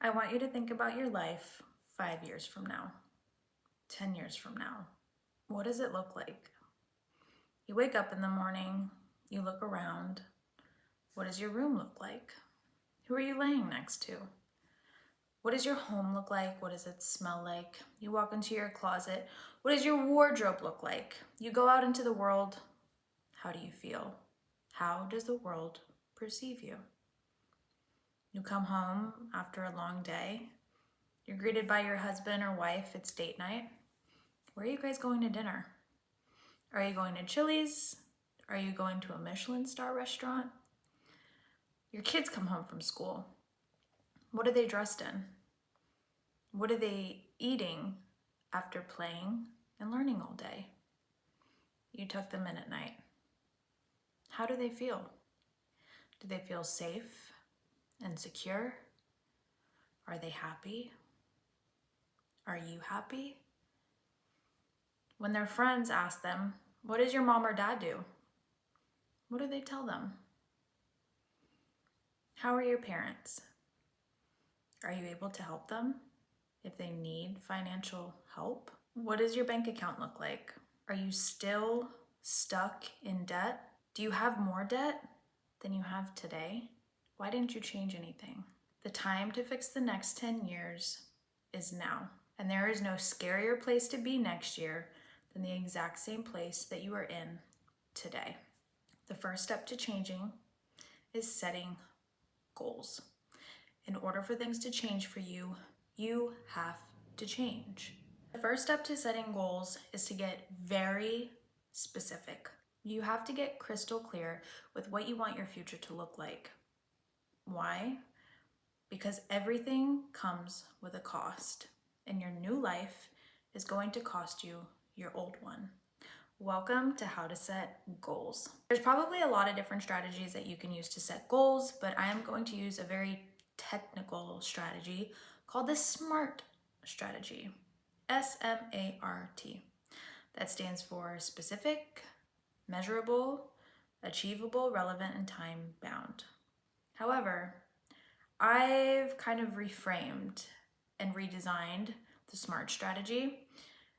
I want you to think about your life 5 years from now, 10 years from now. What does it look like? You wake up in the morning, you look around. What does your room look like? Who are you laying next to? What does your home look like? What does it smell like? You walk into your closet. What does your wardrobe look like? You go out into the world. How do you feel? How does the world perceive you? You come home after a long day. You're greeted by your husband or wife. It's date night. Where are you guys going to dinner? Are you going to Chili's? Are you going to a Michelin star restaurant? Your kids come home from school. What are they dressed in? What are they eating after playing and learning all day? You tuck them in at night. How do they feel? Do they feel safe and secure? Are they happy? Are you happy? When their friends ask them, what does your mom or dad do? What do they tell them? How are your parents? Are you able to help them if they need financial help? What does your bank account look like? Are you still stuck in debt? Do you have more debt than you have today? Why didn't you change anything? The time to fix the next 10 years is now. And there is no scarier place to be next year than the exact same place that you are in today. The first step to changing is setting goals. In order for things to change for you, you have to change. The first step to setting goals is to get very specific. You have to get crystal clear with what you want your future to look like. Why? Because everything comes with a cost, and your new life is going to cost you your old one. Welcome to How to Set Goals. There's probably a lot of different strategies that you can use to set goals, but I am going to use a very technical strategy called the SMART strategy. SMART. That stands for specific, measurable, achievable, relevant, and time bound. However, I've kind of reframed and redesigned the SMART strategy.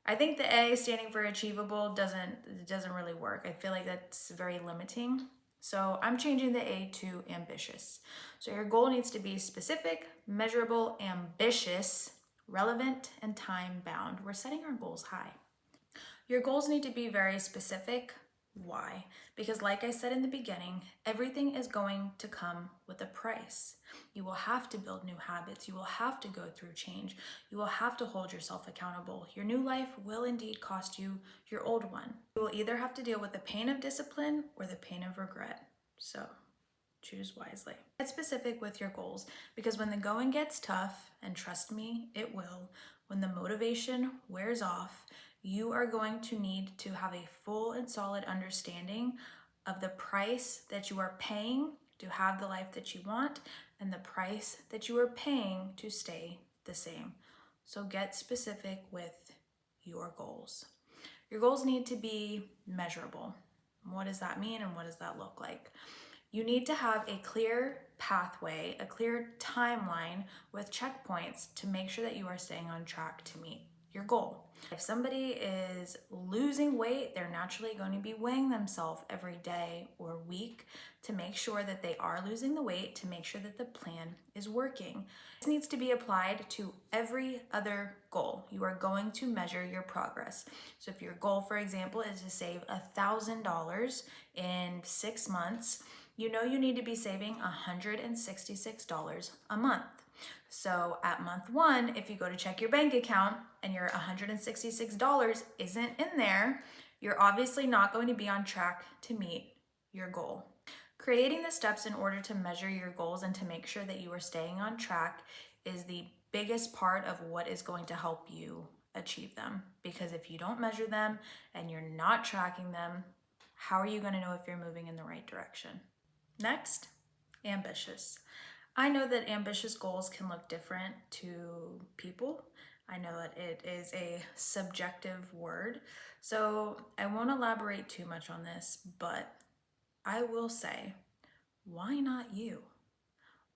I think the A standing for achievable doesn't really work. I feel like that's very limiting. So I'm changing the A to ambitious. So your goal needs to be specific, measurable, ambitious, relevant, and time bound. We're setting our goals high. Your goals need to be very specific. Why? Because like I said in the beginning, everything is going to come with a price. You will have to build new habits. You will have to go through change. You will have to hold yourself accountable. Your new life will indeed cost you your old one. You will either have to deal with the pain of discipline or the pain of regret. So choose wisely. Get specific with your goals, because when the going gets tough, and trust me, it will, when the motivation wears off, you are going to need to have a full and solid understanding of the price that you are paying to have the life that you want and the price that you are paying to stay the same. So get specific with your goals. Your goals need to be measurable. What does that mean and what does that look like? You need to have a clear pathway, a clear timeline with checkpoints to make sure that you are staying on track to meet your goal. If somebody is losing weight, they're naturally going to be weighing themselves every day or week to make sure that they are losing the weight, to make sure that the plan is working. This needs to be applied to every other goal. You are going to measure your progress. So if your goal, for example, is to save $1,000 in 6 months, you know you need to be saving $166 a month. So at month 1, if you go to check your bank account and your $166 isn't in there, you're obviously not going to be on track to meet your goal. Creating the steps in order to measure your goals and to make sure that you are staying on track is the biggest part of what is going to help you achieve them. Because if you don't measure them and you're not tracking them, how are you going to know if you're moving in the right direction? Next, ambitious. I know that ambitious goals can look different to people. I know that it is a subjective word, so I won't elaborate too much on this, but I will say, why not you?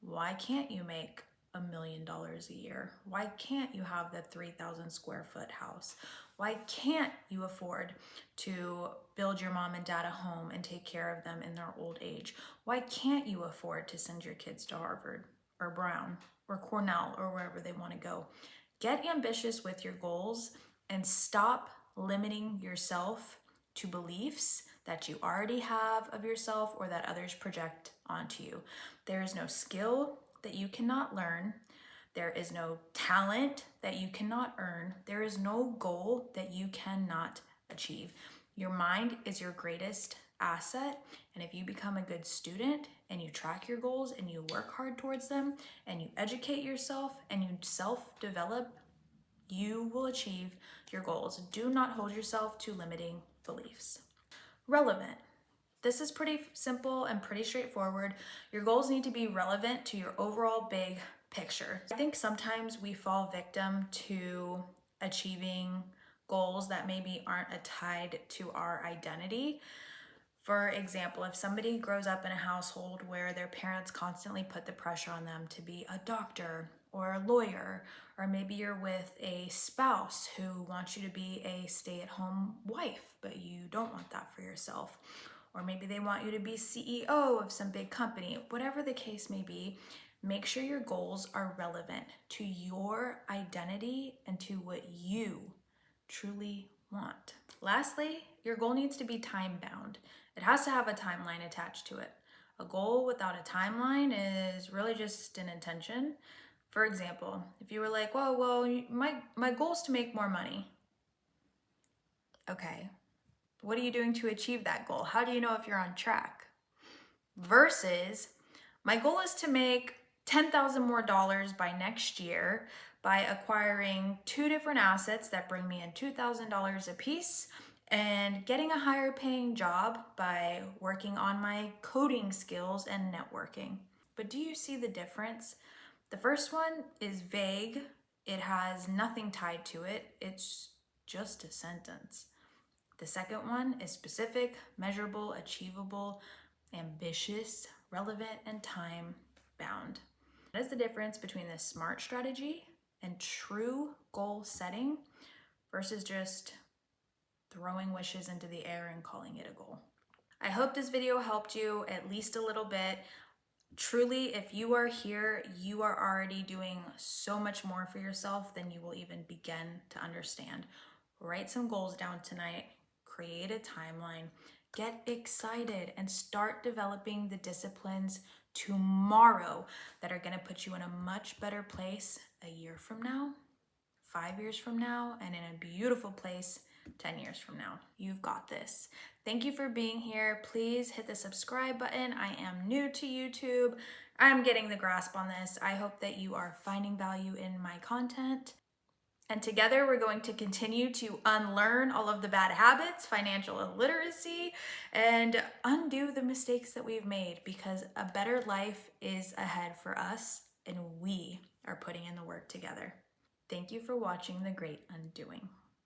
Why can't you make $1 million a year? Why can't you have the 3,000 square foot house? Why can't you afford to build your mom and dad a home and take care of them in their old age? Why can't you afford to send your kids to Harvard or Brown or Cornell or wherever they want to go? Get ambitious with your goals and stop limiting yourself to beliefs that you already have of yourself or that others project onto you. There is no skill that you cannot learn. There is no talent that you cannot earn. There is no goal that you cannot achieve. Your mind is your greatest asset. And if you become a good student and you track your goals and you work hard towards them and you educate yourself and you self-develop, you will achieve your goals. Do not hold yourself to limiting beliefs. Relevant. This is pretty simple and pretty straightforward. Your goals need to be relevant to your overall big picture. I think sometimes we fall victim to achieving goals that maybe aren't tied to our identity. For example, if somebody grows up in a household where their parents constantly put the pressure on them to be a doctor or a lawyer, or maybe you're with a spouse who wants you to be a stay-at-home wife, but you don't want that for yourself. Or maybe they want you to be CEO of some big company. Whatever the case may be, make sure your goals are relevant to your identity and to what you truly want. Lastly, your goal needs to be time-bound. It has to have a timeline attached to it. A goal without a timeline is really just an intention. For example, if you were like, well, my goal is to make more money. Okay, what are you doing to achieve that goal? How do you know if you're on track? Versus, my goal is to make $10,000 more by next year by acquiring 2 different assets that bring me in $2,000 a piece and getting a higher paying job by working on my coding skills and networking. But do you see the difference? The first one is vague. It has nothing tied to it. It's just a sentence. The second one is specific, measurable, achievable, ambitious, relevant, and time-bound. What is the difference between the SMART strategy and true goal setting versus just throwing wishes into the air and calling it a goal? I hope this video helped you at least a little bit. Truly, if you are here, you are already doing so much more for yourself than you will even begin to understand. Write some goals down tonight, create a timeline, get excited, and start developing the disciplines tomorrow that are going to put you in a much better place a year from now, 5 years from now, and in a beautiful place 10 years from now. You've got this. Thank you for being here. Please hit the subscribe button. I am new to YouTube. I'm getting the grasp on this. I hope that you are finding value in my content. And together we're going to continue to unlearn all of the bad habits, financial illiteracy, and undo the mistakes that we've made, because a better life is ahead for us and we are putting in the work together. Thank you for watching The Great Undoing.